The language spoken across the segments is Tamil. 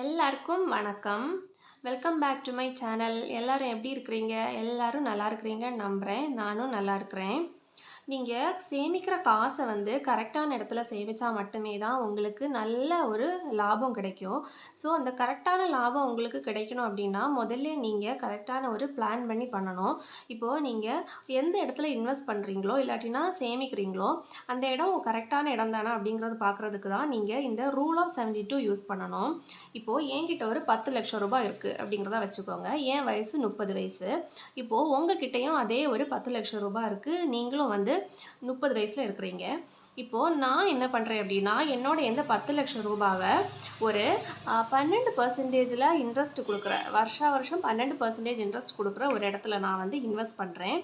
எல்லாருக்கும் வணக்கம். Welcome back to my channel. எல்லாரும் எப்படி இருக்கிறீங்க? எல்லாரும் நல்லா இருக்கிறீங்கன்னு நம்புறேன். நானும் நல்லா இருக்கிறேன். நீங்க சேமிக்கிற காச வந்து கரெக்டான இடத்துல சேமிச்சா மட்டுமே தான் உங்களுக்கு நல்ல ஒரு லாபம் கிடைக்கும். ஸோ, அந்த கரெக்டான லாபம் உங்களுக்கு கிடைக்கணும் அப்படின்னா, முதல்ல நீங்க கரெக்டான ஒரு பிளான் பண்ணி பண்ணணும். இப்போ நீங்க எந்த இடத்துல இன்வெஸ்ட் பண்றீங்களோ, இல்லாட்டினா சேமிக்கிறீங்களோ, அந்த இடம் கரெக்டான இடம் தானா அப்படிங்கிறது பார்க்குறதுக்கு தான் நீங்க இந்த ரூல் ஆஃப் 72 யூஸ் பண்ணணும். இப்போ என்கிட்ட ஒரு ரூ. 10,00,000 இருக்கு அப்படிங்கிறத வச்சுக்கோங்க. என் வயசு 30 வயசு. இப்போ உங்ககிட்டயும் அதே ஒரு ரூ. 10,00,000 இருக்கு. நீங்களும் வந்து 30 வயசுல இருக்கிறீங்க. இப்போ நான் என்ன பண்றேன் அப்படின்னா, என்னோட இந்த ரூ. 10,00,000 ஒரு 12% இன்ட்ரெஸ்ட் குடுக்குற வருஷா வருஷம் 12% இன்ட்ரெஸ்ட் குடுக்குற ஒரு இடத்துல நான் வந்து இன்வெஸ்ட் பண்றேன்.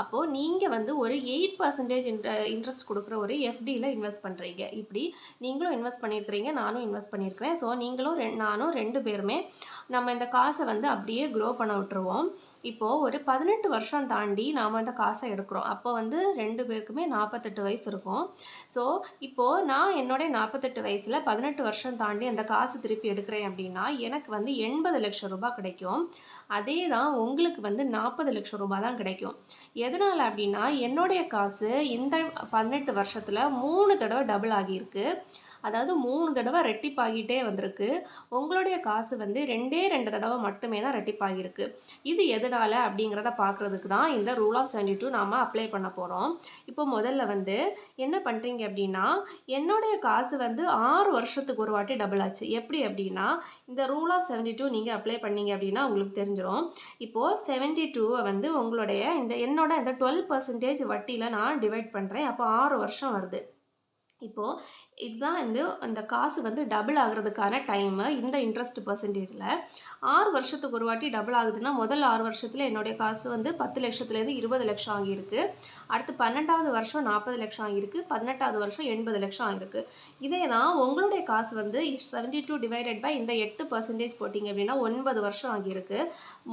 அப்போ நீங்க வந்து ஒரு 8% இன்ட்ரெஸ்ட் குடுக்குற ஒரு எஃப்டில இன்வெஸ்ட் பண்றீங்க. இப்படி நீங்களும் இன்வெஸ்ட் பண்ணியிருக்கிறீங்க, நானும் இன்வெஸ்ட் பண்ணியிருக்கிறேன். ஸோ நீங்களும் நானும் 2 பேருமே நம்ம இந்த காச வந்து அப்படியே க்ரோ பண்ண விட்டுருவோம். இப்போ ஒரு 18 வருஷம் தாண்டி நாம இந்த காச எடுக்கிறோம். அப்போ வந்து 2 பேருக்குமே 48 வயசு இருக்கும். ஸோ, இப்போ நான் என்னுடைய 48 வயசுல 18 வருஷம் தாண்டி அந்த காசு திருப்பி எடுக்கிறேன் அப்படின்னா, எனக்கு வந்து ரூ. 80,00,000 கிடைக்கும். அதே தான் உங்களுக்கு வந்து ரூ. 40,00,000 தான் கிடைக்கும். எதனால அப்படின்னா, என்னுடைய காசு இந்த 18 வருஷத்துல 3 தடவ டபுள் ஆகியிருக்கு. அதாவது 3 தடவ ரெட்டிப்பாகிட்டே வந்திருக்கு. உங்களுடைய காசு வந்து 2 தடவ மட்டுமே தான் ரெட்டிப்பாகியிருக்கு. இது எதனால அப்படிங்கிறத பார்க்குறதுக்கு தான் இந்த ரூல் ஆஃப் 72 நாம அப்ளை பண்ண போறோம். இப்போ முதல்ல வந்து என்ன பண்றீங்க அப்படின்னா, என்னுடைய காசு வந்து 6 வருஷத்துக்கு ஒரு வாட்டி டபுள் ஆச்சு. எப்படி அப்படின்னா, இந்த ரூல் ஆஃப் 72 நீங்க அப்ளை பண்ணீங்க அப்படின்னா உங்களுக்கு தெரிஞ்சிரும். இப்போ 72வ வந்து உங்களுடைய என்னோட இந்த 12% வட்டியில நான் டிவைட் பண்றேன். அப்போ 6 வருஷம் வருது. இப்போ இதுதான் வந்து அந்த காசு வந்து டபுள் ஆகுறதுக்கான டைமு இந்த இன்ட்ரெஸ்ட் பெர்சன்டேஜில் 6 வருஷத்துக்கு ஒரு வாட்டி டபுள் ஆகுதுன்னா முதல் 6 வருஷத்தில் என்னுடைய காசு வந்து 10 லட்சத்துலேருந்து 20 லட்சம் ஆகியிருக்கு. அடுத்து 12வது வருஷம் 40 லட்சம் ஆகியிருக்கு. 18வது வருஷம் 80 லட்சம் ஆகிருக்கு. இதே தான் உங்களுடைய காசு வந்து 72 டிவைடட் பை இந்த 8% போட்டிங்க அப்படின்னா 9 வருஷம் ஆகியிருக்கு.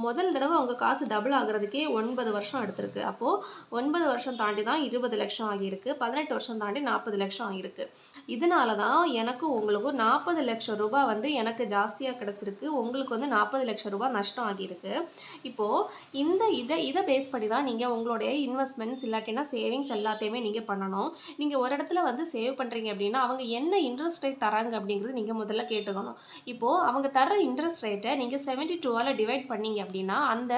முதல் தடவை உங்கள் காசு டபுள் ஆகுறதுக்கே 9 வருஷம் எடுத்திருக்கு. அப்போது 9 வருஷம் தாண்டி தான் 20 லட்சம் ஆகியிருக்கு. 18 வருஷம் தாண்டி 40 லட்சம் ஆகியிருக்கு. இதனால தான் எனக்கும் உங்களுக்கும் 40 லட்சம் ரூபாய் வந்து எனக்கு ஜாஸ்தியாக கிடச்சிருக்கு. உங்களுக்கு வந்து 40 லட்சம் ரூபாய் நஷ்டம் ஆகியிருக்கு. இப்போது இதை பேஸ் பண்ணி தான் நீங்கள் உங்களுடைய இன்வெஸ்ட்மெண்ட்ஸ் இல்லாட்டினா சேவிங்ஸ் எல்லாத்தையுமே நீங்கள் பண்ணணும். நீங்கள் ஒரு இடத்துல வந்து சேவ் பண்ணுறீங்க அப்படின்னா அவங்க என்ன இன்ட்ரெஸ்ட் ரேட் தராங்க அப்படிங்கிறது நீங்கள் முதல்ல கேட்டுக்கணும். இப்போது அவங்க தர இன்ட்ரெஸ்ட் ரேட்டை நீங்கள் 72ஆல் டிவைட் பண்ணீங்க அப்படின்னா அந்த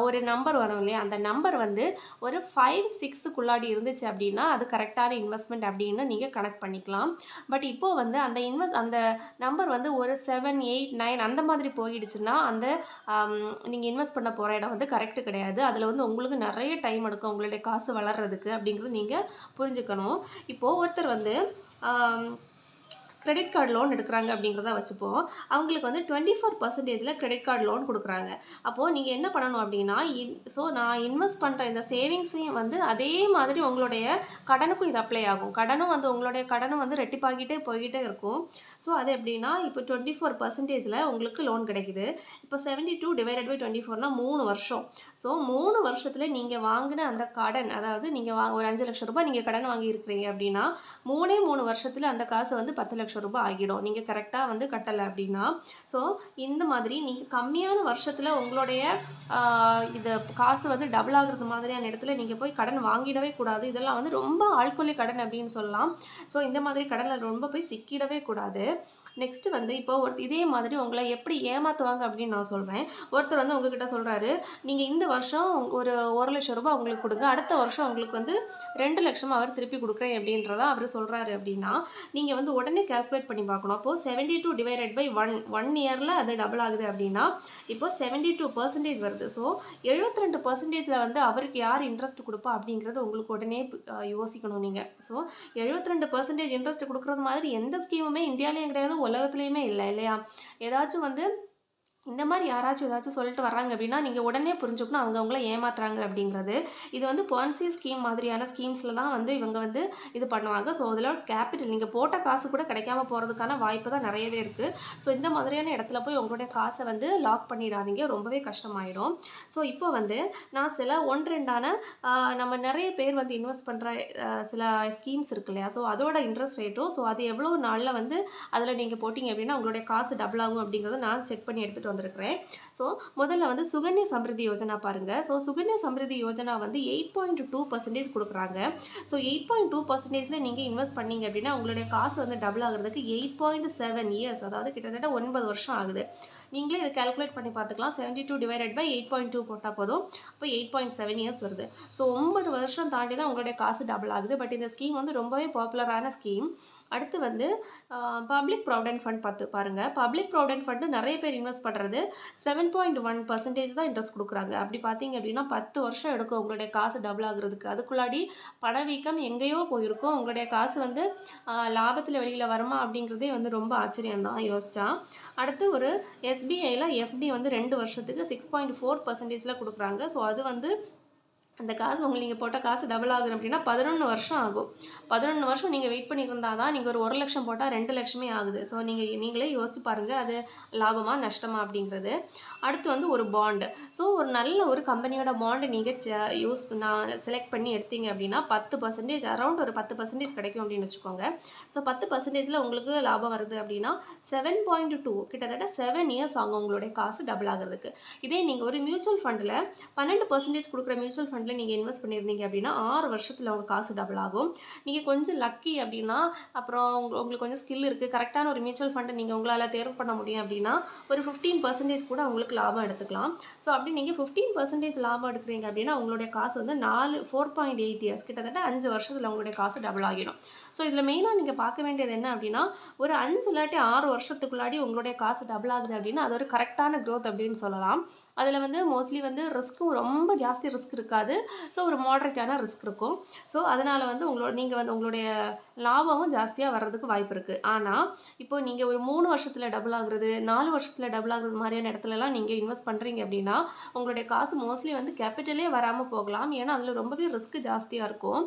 ஒரு நம்பர் வரும் இல்லையா, அந்த நம்பர் வந்து ஒரு 5, 6க்குள்ளாடி இருந்துச்சு அப்படின்னா அது கரெக்டான இன்வெஸ்ட்மெண்ட் அப்படின்னு நீங்கள் கனெக்ட் பண்ணிக்கலாம். பட் இப்போ வந்து அந்த நம்பர் வந்து ஒரு 7, 8, 9 அந்த மாதிரி போயிடுச்சுன்னா அந்த நீங்கள் இன்வெஸ்ட் பண்ண போகிற இடம் வந்து கரெக்டு கிடையாது. அதில் வந்து உங்களுக்கு நிறைய டைம் எடுக்கும் உங்களுடைய காசு வளர்றதுக்கு அப்படிங்கிறது நீங்கள் புரிஞ்சுக்கணும். இப்போது ஒருத்தர் வந்து கிரெடிட் கார்டு லோன் எடுக்கிறாங்க அப்படிங்கிறத வச்சுப்போம். அவங்களுக்கு வந்து 24%ல கிரெடிட் கார்டு லோன் கொடுக்குறாங்க. அப்போது நீங்கள் என்ன பண்ணணும் அப்படின்னா, நான் இன்வெஸ்ட் பண்ணுற இந்த சேவிங்ஸையும் வந்து அதே மாதிரி உங்களுடைய கடனுக்கும் இது அப்ளை ஆகும். உங்களுடைய கடனும் வந்து ரெட்டிப்பாகிட்டே போய்கிட்டே இருக்கும். ஸோ அது எப்படின்னா, இப்போ 24%ல உங்களுக்கு லோன் கிடைக்குது. இப்போ 72 டிவைடட் பை 24னா 3 வருஷம். ஸோ 3 வருஷத்தில் நீங்கள் வாங்கின அந்த கடன், அதாவது நீங்கள் ஒரு 5 லட்சம் ரூபாய் நீங்கள் கடன் வாங்கியிருக்கிறீங்க அப்படின்னா 3 வருஷத்தில் அந்த காசு வந்து 10 லட்சம் ரூபாய் ஆகிடும். நீங்கள் கரெக்டாக வந்து கட்டலை அப்படின்னா. ஸோ இந்த மாதிரி நீங்கள் கம்மியான வருஷத்தில் உங்களுடைய இது காசு வந்து டபுள் ஆகுறது மாதிரியான இடத்துல நீங்கள் போய் கடன் வாங்கிடவே கூடாது. இதெல்லாம் வந்து ரொம்ப ஆழ்கொள்ளை கடன் அப்படின்னு சொல்லலாம். ஸோ இந்த மாதிரி கடனில் ரொம்ப போய் சிக்கிடவே கூடாது. நெக்ஸ்ட்டு வந்து இப்போ இதே மாதிரி உங்களை எப்படி ஏமாற்றுவாங்க அப்படின்னு நான் சொல்கிறேன். ஒருத்தர் வந்து உங்ககிட்ட சொல்கிறாரு, நீங்கள் இந்த வருஷம் ஒரு 1 லட்சம் ரூபாய் உங்களுக்கு கொடுங்க, அடுத்த வருஷம் உங்களுக்கு வந்து 2 லட்சம் அவர் திருப்பி கொடுக்குறேன் அப்படின்றத அவர் சொல்கிறாரு அப்படின்னா, நீங்கள் வந்து உடனே கால்குலேட் பண்ணி பார்க்கணும். அப்போது 72 டிவைடட் பை 1 இயரில் அது டபுள் ஆகுது அப்படின்னா இப்போ 72% வருது. ஸோ 72%ல் வந்து அவருக்கு யார் இன்ட்ரெஸ்ட் கொடுப்பா அப்படிங்கிறது உங்களுக்கு உடனே யோசிக்கணும் நீங்கள். ஸோ 72% இன்ட்ரெஸ்ட் கொடுக்குறது மாதிரி எந்த ஸ்கீமுமே இந்தியாவிலையும் கிடையாது, உலகத்துலேயுமே இல்லை இல்லையா? ஏதாச்சும் வந்து இந்த மாதிரி யாராச்சும் ஏதாச்சும் சொல்லிட்டு வர்றாங்க அப்படின்னா நீங்கள் உடனே புரிஞ்சுக்கணும் அவங்க அவங்கள ஏமாத்துறாங்க அப்படிங்கிறது. இது வந்து பான்சி ஸ்கீம் மாதிரியான ஸ்கீம்ஸில் தான் வந்து இவங்க வந்து இது பண்ணுவாங்க. ஸோ அதில் கேபிட்டல் நீங்கள் போட்ட காசு கூட கிடைக்காம போகிறதுக்கான வாய்ப்பு தான் நிறையவே இருக்குது. ஸோ இந்த மாதிரியான இடத்துல போய் உங்களுடைய காசை வந்து லாக் பண்ணிடாதீங்க, ரொம்பவே கஷ்டமாயிடும். ஸோ இப்போ வந்து நான் சில 1-2 நம்ம நிறைய பேர் வந்து இன்வெஸ்ட் பண்ணுற சில ஸ்கீம்ஸ் இருக்கு இல்லையா, ஸோ அதோட இன்ட்ரெஸ்ட் ரேட்டும், ஸோ அது எவ்வளோ நாளில் வந்து அதில் நீங்கள் போட்டிங்க அப்படின்னா உங்களுடைய காசு டபுள் ஆகும் அப்படிங்கிறத நான் செக் பண்ணி எடுத்துகிட்டு வந்திருக்கிறேன். ஸோ முதல்ல வந்து சுகன்யா சம்ரிதி யோஜனா பாருங்கள். ஸோ சுகன்யா சம்ரிதி யோஜனா வந்து 8.2% கொடுக்குறாங்க. ஸோ 8.2%ல நீங்கள் இன்வெஸ்ட் பண்ணீங்க அப்படின்னா உங்களுடைய காசு வந்து டபுள் ஆகிறதுக்கு 8.7 இயர்ஸ், அதாவது கிட்டத்தட்ட 9 வருஷம் ஆகுது. நீங்களே இதை கால்குலேட் பண்ணி பார்த்துக்கலாம். 72 டிவைடட் பை 8.2 போட்டால் போதும், அப்போ 8.7 இயர்ஸ் வருது. ஸோ 9 வருஷம் தாண்டி தான் உங்களுடைய காசு டபுள் ஆகுது. பட் இந்த ஸ்கீம் வந்து ரொம்பவே பாப்புலரான ஸ்கீம். அடுத்து வந்து பப்ளிக் ப்ராவிடென்ட் ஃபண்ட் பார்த்து பாருங்கள். பப்ளிக் ப்ராவிடென்ட் ஃபண்டு நிறைய பேர் இன்வெஸ்ட் பண்ணுறது 7.1% தான் இன்ட்ரெஸ்ட் கொடுக்குறாங்க. அப்படி பார்த்தீங்க அப்படின்னா 10 வருஷம் எடுக்கும் உங்களுடைய காசு டபுள் ஆகுறதுக்கு. அதுக்குள்ளாடி பணவீக்கம் எங்கேயோ போயிருக்கும். உங்களுடைய காசு வந்து லாபத்தில் வெளியில் வருமா அப்படிங்கிறதே வந்து ரொம்ப ஆச்சரியம் தான் யோசிச்சா. அடுத்து ஒரு எஸ்பிஐயில் எஃப்டி வந்து 2 வருஷத்துக்கு 6.4%ல கொடுக்குறாங்க. ஸோ அது வந்து அந்த காசு நீங்கள் போட்ட காசு டபுள் ஆகுது அப்படின்னா 11 வருஷம் ஆகும். 11 வருஷம் நீங்கள் வெயிட் பண்ணியிருந்தா தான் நீங்கள் ஒரு 1 லட்சம் போட்டால் 2 லட்சமே ஆகுது. ஸோ நீங்களே யோசிச்சு பாருங்கள் அது லாபமா நஷ்டமா அப்படிங்கிறது. அடுத்து வந்து ஒரு பாண்டு. ஸோ ஒரு நல்ல ஒரு கம்பெனியோட பாண்டு நீங்கள் நான் செலக்ட் பண்ணி எடுத்தீங்க அப்படின்னா 10% அரௌண்ட் ஒரு 10% கிடைக்கும் அப்படின்னு வச்சுக்கோங்க. ஸோ 10%ல உங்களுக்கு லாபம் வருது அப்படின்னா 7.2 கிட்டத்தட்ட 7 இயர்ஸ் ஆகும் உங்களுடைய காசு டபுள் ஆகிறதுக்கு. இதே நீங்கள் ஒரு மியூச்சுவல் ஃபண்டில் 12% கொடுக்குற மியூச்சுவல் ஃபண்ட் நீங்கள் இன்வெஸ்ட் பண்ணியிருந்தீங்க அப்படின்னா 6 வருஷத்தில் உங்கள் காசு டபுள் ஆகும். நீங்கள் கொஞ்சம் லக்கி அப்படின்னா, அப்புறம் உங்களுக்கு கொஞ்சம் ஸ்கில் இருக்குது, கரெக்டான ஒரு மியூச்சுவல் ஃபண்டை நீங்கள் உங்களால் தேர்வு பண்ண முடியும் அப்படின்னா ஒரு 15% கூட உங்களுக்கு லாபம் எடுத்துக்கலாம். ஸோ அப்படி நீங்கள் 15% லாபம் எடுக்கிறீங்க அப்படின்னா உங்களுடைய காசு வந்து 4.8 இயர்ஸ் கிட்டத்தட்ட 5 வருஷத்தில் உங்களுடைய காசு டபுள் ஆகிடும். ஸோ இதில் மெயினாக நீங்கள் பார்க்க வேண்டியது என்ன அப்படின்னா, ஒரு 5 இல்லாட்டி 6 வருஷத்துக்குள்ளாடி உங்களுடைய காசு டபுள் ஆகுது அப்படின்னா அது ஒரு கரெக்டான க்ரோத் அப்படின்னு சொல்லலாம். அதில் வந்து மோஸ்ட்லி வந்து ரிஸ்க்கும் ரொம்ப ஜாஸ்தி ரிஸ்க் இருக்காது. ஸோ ஒரு மாடரேட்டான ரிஸ்க் இருக்கும். ஸோ அதனால் வந்து நீங்கள் வந்து உங்களுடைய லாபமும் ஜாஸ்தியாக வர்றதுக்கு வாய்ப்பு இருக்குது. ஆனால் இப்போ நீங்கள் ஒரு 3 வருஷத்தில் டபுள் ஆகுறது, 4 வருஷத்தில் டபுள் ஆகுறது மாதிரியான இடத்துலலாம் நீங்கள் இன்வெஸ்ட் பண்ணுறீங்க அப்படின்னா உங்களுடைய காசு மோஸ்ட்லி வந்து கேபிட்டலே வராமல் போகலாம். ஏன்னா அதில் ரொம்பவே ரிஸ்க் ஜாஸ்தியாக இருக்கும்.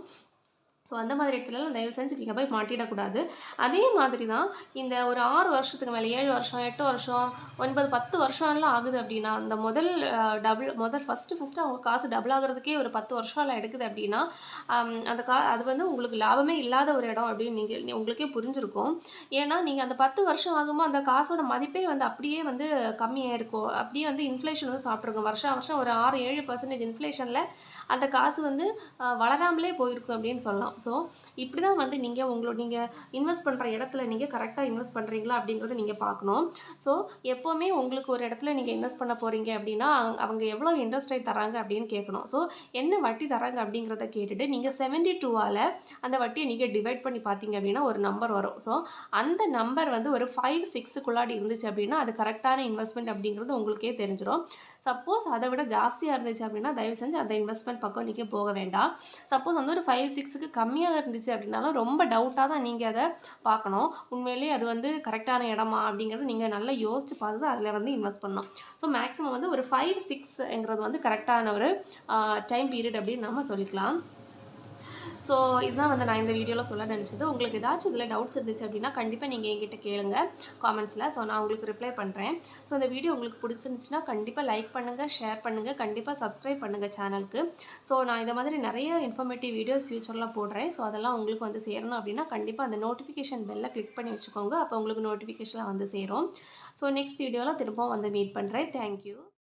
ஸோ அந்த மாதிரி இடத்துலலாம் தயவு செஞ்சு நீங்கள் போய் மாட்டிடக்கூடாது. அதே மாதிரி தான் இந்த ஒரு 6 வருஷத்துக்கு மேலே 7 வருஷம் 8 வருஷம் 9 10 வருஷம்லாம் ஆகுது அப்படின்னா அந்த ஃபஸ்ட்டு அவங்க காசு டபுள் ஆகிறதுக்கே ஒரு 10 வருஷம்லாம் எடுக்குது அப்படின்னா அந்த அது வந்து உங்களுக்கு லாபமே இல்லாத ஒரு இடம் அப்படின்னு உங்களுக்கே புரிஞ்சிருக்கும். ஏன்னா நீங்கள் அந்த 10 வருஷம் ஆகும்போது அந்த காசோட மதிப்பே வந்து அப்படியே வந்து கம்மியாக இருக்கும். அப்படியே வந்து இன்ஃப்ளேஷன் வந்து சாப்பிட்ருக்கும். வருஷம் ஒரு 6-7% இன்ஃப்ளேஷனில் அந்த காசு வந்து வளராமலே போயிருக்கும் அப்படின்னு சொல்லலாம். ஸோ இப்படி தான் வந்து நீங்கள் இன்வெஸ்ட் பண்ணுற இடத்துல நீங்கள் கரெக்டாக இன்வெஸ்ட் பண்ணுறீங்களா அப்படிங்கிறத நீங்கள் பார்க்கணும். ஸோ எப்போவுமே உங்களுக்கு ஒரு இடத்துல நீங்கள் இன்வெஸ்ட் பண்ண போகிறீங்க அப்படின்னா அவங்க எவ்வளோ இன்ட்ரெஸ்ட் ரேட் தராங்க அப்படின்னு கேட்கணும். ஸோ என்ன வட்டி தராங்க அப்படிங்கிறத கேட்டுட்டு நீங்கள் 72ஆல் அந்த வட்டியை நீங்கள் டிவைட் பண்ணி பார்த்தீங்க அப்படின்னா ஒரு நம்பர் வரும். ஸோ அந்த நம்பர் வந்து ஒரு 5-6க்குள்ளாடி இருந்துச்சு அப்படின்னா அது கரெக்டான இன்வெஸ்ட்மெண்ட் அப்படிங்கிறது உங்களுக்கே தெரிஞ்சிடும். சப்போஸ் அதை விட ஜாஸ்தியாக இருந்துச்சு அப்படின்னா தயவு செஞ்சு அந்த இன்வெஸ்ட்மெண்ட் பக்கம் நீங்கள் போக வேண்டாம். சப்போஸ் வந்து ஒரு 5-6க்கு கம்மியாக இருந்துச்சு அப்படின்னாலும் ரொம்ப டவுட்டாக தான் நீங்கள் அதை பார்க்கணும். உண்மையிலேயே அது வந்து கரெக்டான இடமா அப்படிங்கிறது நீங்கள் நல்லா யோசித்து பார்த்து தான் அதில் வந்து இன்வெஸ்ட் பண்ணணும். ஸோ மேக்ஸிமம் வந்து ஒரு 5-6ங்கிறது வந்து கரெக்டான ஒரு டைம் பீரியட் அப்படின்னு நம்ம சொல்லிக்கலாம். ஸோ இதுதான் வந்து நான் இந்த வீடியோவில் சொல்ல நினச்சது. உங்களுக்கு ஏதாச்சும் இதில் டவுட்ஸ் இருந்துச்சு அப்படின்னா கண்டிப்பாக நீங்கள் என்கிட்ட கேளுங்க காமெண்ட்ஸில். ஸோ நான் உங்களுக்கு ரிப்ளை பண்ணுறேன். ஸோ இந்த வீடியோ உங்களுக்கு பிடிச்சிருந்துச்சுன்னா கண்டிப்பாக லைக் பண்ணுங்கள், ஷேர் பண்ணுங்கள், கண்டிப்பாக சப்ஸ்கிரைப் பண்ணுங்கள் சேனலுக்கு. ஸோ நான் இந்த மாதிரி நிறைய இன்ஃபர்மேட்டிவ் வீடியோஸ் ஃபியூச்சரில் போடுறேன். ஸோ அதெல்லாம் உங்களுக்கு வந்து சேரணும் அப்படின்னா கண்டிப்பாக அந்த நோட்டிஃபிகேஷன் பெல்லை கிளிக் பண்ணி வச்சுக்கோங்க. அப்போ உங்களுக்கு நோட்டிஃபிகேஷனில் வந்து சேரும். ஸோ நெக்ஸ்ட் வீடியோவில் திரும்பவும் வந்து மீட் பண்ணுறேன். தேங்க்யூ.